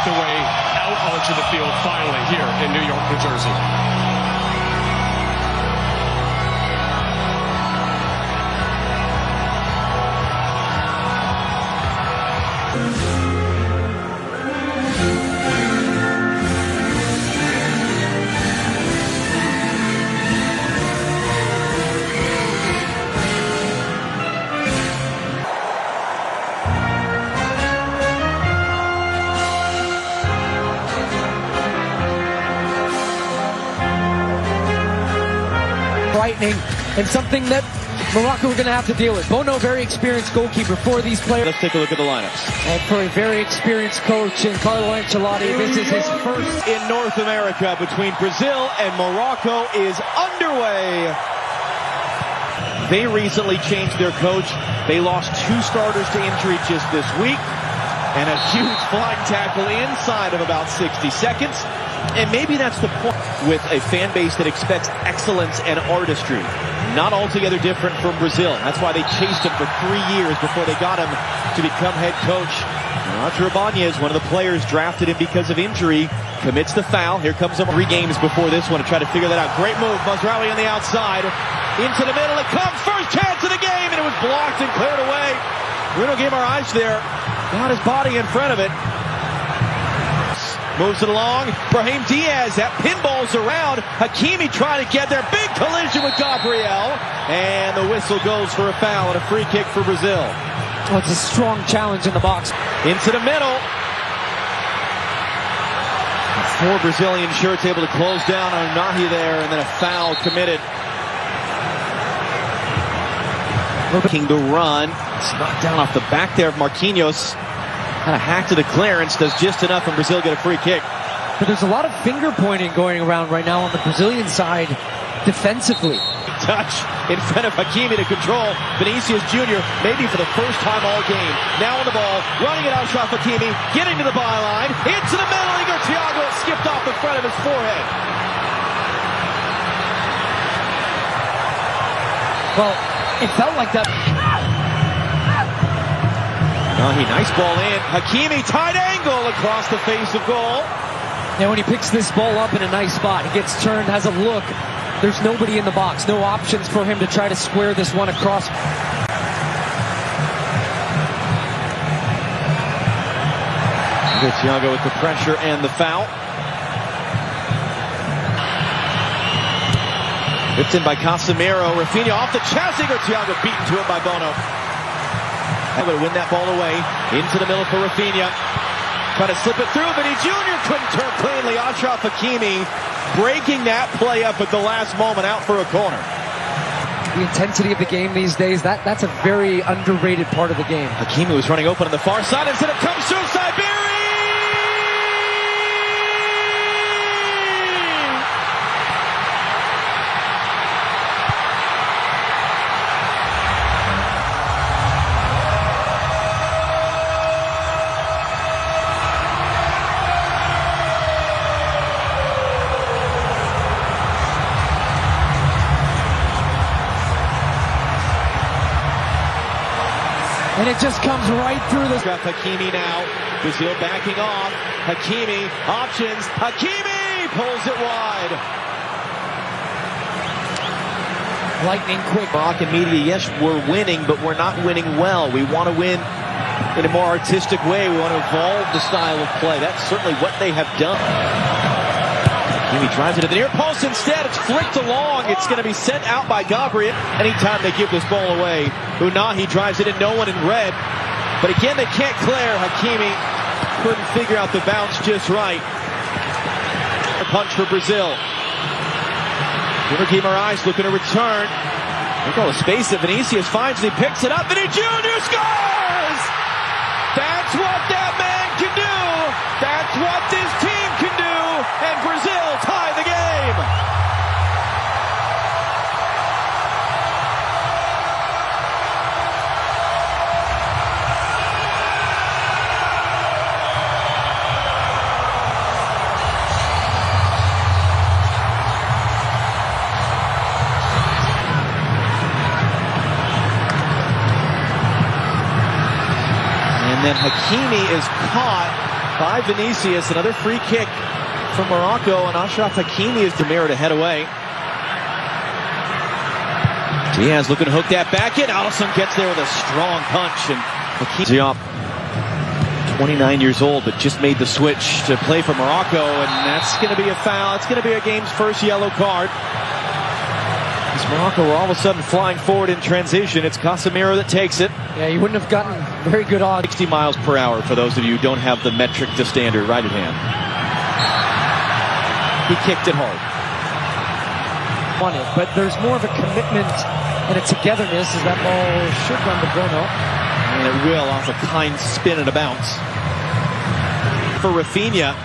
the way out onto the field finally here in New York, New Jersey. Frightening, and something that Morocco are going to have to deal with. Bono, very experienced goalkeeper for these players. Let's take a look at the lineups. And for a very experienced coach in Carlo Ancelotti, this is his first in North America between Brazil and Morocco is underway. They recently changed their coach. They lost 2 starters to injury just this week, and a huge flying tackle inside of about 60 seconds. And maybe that's the point with a fan base that expects excellence and artistry. Not altogether different from Brazil. That's why they chased him for 3 years before they got him to become head coach. Roger Ibanez, one of the players, drafted him because of injury, commits the foul. Here comes him 3 games before this one to try to figure that out. Great move. Mazraoui on the outside. Into the middle. It comes. First chance of the game, and it was blocked and cleared away. Bruno Guimaraes there. Got his body in front of it. Moves it along. Brahim Diaz, that pinballs around. Hakimi trying to get there. Big collision with Gabriel. And the whistle goes for a foul and a free kick for Brazil. Oh, it's a strong challenge in the box. Into the middle. 4 Brazilian shirts able to close down on Nahi there, and then a foul committed. Looking to run. It's knocked down off the back there of Marquinhos. Kind of hack to the clearance, does just enough, and Brazil get a free kick. But there's a lot of finger pointing going around right now on the Brazilian side defensively. Touch in front of Hakimi to control Vinicius Jr. maybe for the first time all game. Now on the ball, running it out, Achraf Hakimi, getting to the byline, into the middle, Igor Thiago skipped off the front of his forehead. Well, it felt like that. Nice ball in. Hakimi, tight angle across the face of goal. And when he picks this ball up in a nice spot, he gets turned, has a look. There's nobody in the box. No options for him to try to square this one across. Thiago with the pressure and the foul. Whipped in by Casemiro. Rafinha off the chest. Igor Thiago beaten to it by Bono. Able to win that ball away. Into the middle for Rafinha. Trying to slip it through, but he Jr. couldn't turn cleanly. Achraf Hakimi breaking that play up at the last moment out for a corner. The intensity of the game these days, that's a very underrated part of the game. Hakimi was running open on the far side. Instead, it comes through Siberia. And it just comes right through the... Got Hakimi now. Brazil backing off. Hakimi, options. Hakimi pulls it wide. Lightning quick. Moroccan media, yes, we're winning, but we're not winning well. We want to win in a more artistic way. We want to evolve the style of play. That's certainly what they have done. Hakimi drives it to the near post instead. It's flicked along. It's going to be sent out by Gabriel. Anytime they give this ball away, Unahi drives it in, no one in red. But again, they can't clear. Hakimi couldn't figure out the bounce just right. A punch for Brazil. Guimaraes looking to return. Look at all the space that Vinicius finds, and he picks it up, and he Jr. scores! That's what that man can do! That's what this team can do! And Brazil tie the game! And then Hakimi is caught by Vinicius. Another free kick from Morocco, and Achraf Hakimi is the mirror to head away. Diaz looking to hook that back in. Alisson gets there with a strong punch, and Hakimi, 29 years old, but just made the switch to play for Morocco, and that's going to be a foul. It's going to be a game's first yellow card. As Morocco were all of a sudden flying forward in transition. It's Casemiro that takes it. Yeah, you wouldn't have gotten very good odds. 60 miles per hour for those of you who don't have the metric to standard right at hand. He kicked it hard. On it, but there's more of a commitment and a togetherness as that ball should run to Bono. And it will off a kind spin and a bounce. For Rafinha.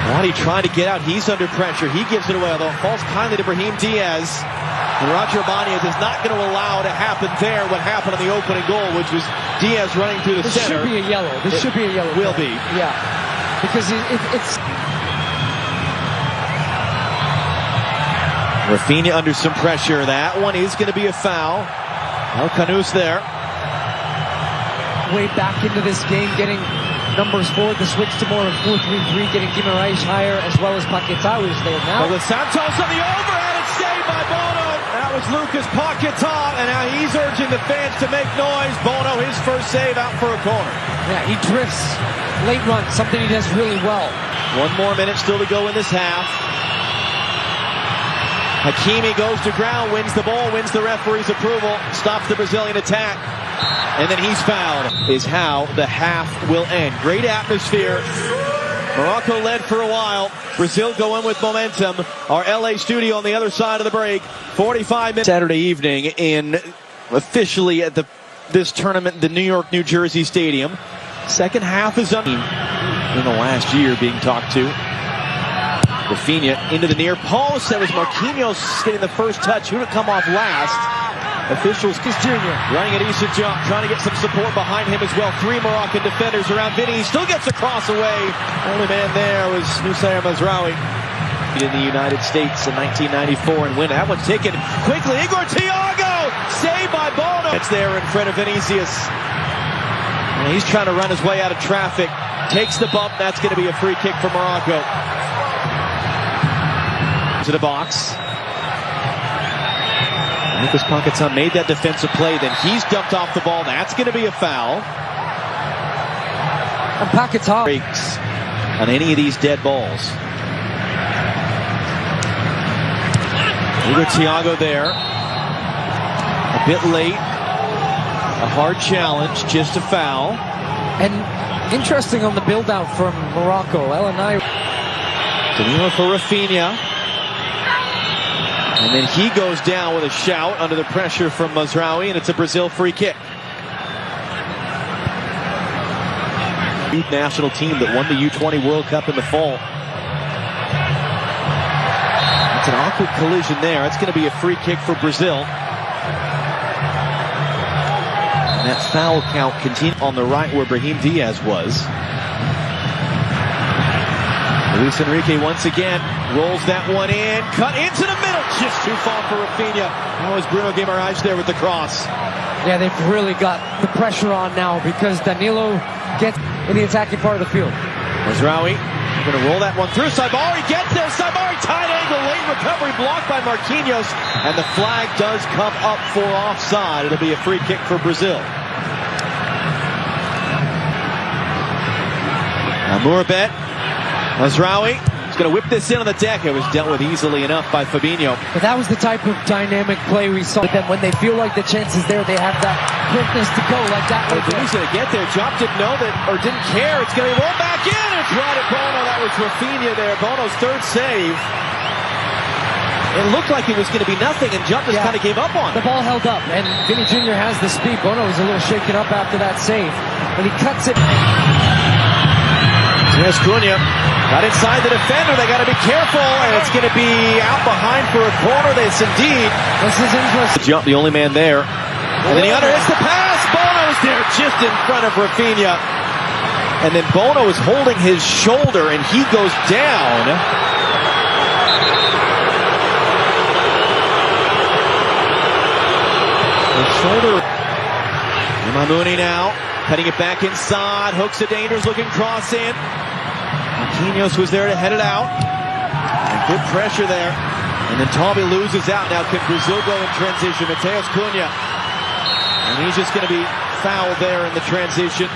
Wadi trying to get out. He's under pressure. He gives it away, although it falls kindly to Brahim Diaz. And Roger Ibanez is not going to allow to happen there what happened on the opening goal, which was Diaz running through the center. This should be a yellow. This should be a yellow. Will be. Yeah. Because it's... Rafinha under some pressure. That one is going to be a foul. El Khanous there. Way back into this game, getting numbers forward, the switch to more of 4-3-3, getting Guimaraes higher, as well as Paquetá is there now. Well, Santos on the overhead, it's saved by Bono. That was Lucas Paquetá, and now he's urging the fans to make noise. Bono, his first save out for a corner. Yeah, he drifts late run, something he does really well. 1 more minute still to go in this half. Hakimi goes to ground, wins the ball, wins the referee's approval, stops the Brazilian attack, and then he's fouled. Is how the half will end. Great atmosphere. Morocco led for a while. Brazil go in with momentum. Our LA studio on the other side of the break. 45 minutes. Saturday evening in officially at this tournament, the New York, New Jersey Stadium. Second half is in the last year being talked to. Rafinha into the near post. That was Marquinhos getting the first touch. Who would come off last? Officials, Junior running a decent jump, trying to get some support behind him as well. 3 Moroccan defenders around Vinny. He still gets a cross away. Only man there was Nusayr Mazraoui in the United States in 1994 and win. That one's taken quickly. Igor Thiago saved by Bono. It's there in front of Vinicius. And he's trying to run his way out of traffic. Takes the bump. That's going to be a free kick for Morocco. To the box. Lucas Paquetá made that defensive play, then he's dumped off the ball. That's going to be a foul. And Paquetá breaks on any of these dead balls. Igor Thiago there. A bit late. A hard challenge, just a foul. And interesting on the build-out from Morocco. Danilo for Rafinha. And then he goes down with a shout under the pressure from Mazraoui, and it's a Brazil free kick. Youth national team that won the U20 World Cup in the fall. It's an awkward collision there. It's going to be a free kick for Brazil. And that foul count continues on the right where Brahim Diaz was. Luis Enrique once again rolls that one in, cut into the middle, just too far for Rafinha. That was Bruno Guimaraes there with the cross. Yeah, they've really got the pressure on now because Danilo gets in the attacking part of the field. Mazraoui going to roll that one through. Saibari gets there. Saibari tight angle, late recovery blocked by Marquinhos, and the flag does come up for offside. It'll be a free kick for Brazil. Amourabet. Mazraoui is going to whip this in on the deck. It was dealt with easily enough by Fabinho. But that was the type of dynamic play we saw with them. When they feel like the chance is there, they have that quickness to go like that. He's going to get there. Job didn't know that, or didn't care. It's going to be rolled back in. It's right at Bono. That was Rafinha there. Bono's third save. It looked like it was going to be nothing, and Jump just kind of gave up on it. The ball held up, and Vinny Jr. has the speed. Bono was a little shaken up after that save, and he cuts it. There's Cunha. Got inside the defender. They got to be careful, and it's going to be out behind for a corner. This is interesting. Jump, the only man there. And then he underhits the pass. Bono's there just in front of Rafinha. And then Bono is holding his shoulder, and he goes down. The shoulder. Mamouni now. Cutting it back inside. Hooks a dangerous looking cross in. Marquinhos was there to head it out. And good pressure there. And then Tommy loses out. Now can Brazil go in transition? Mateus Cunha. And he's just going to be fouled there in the transition.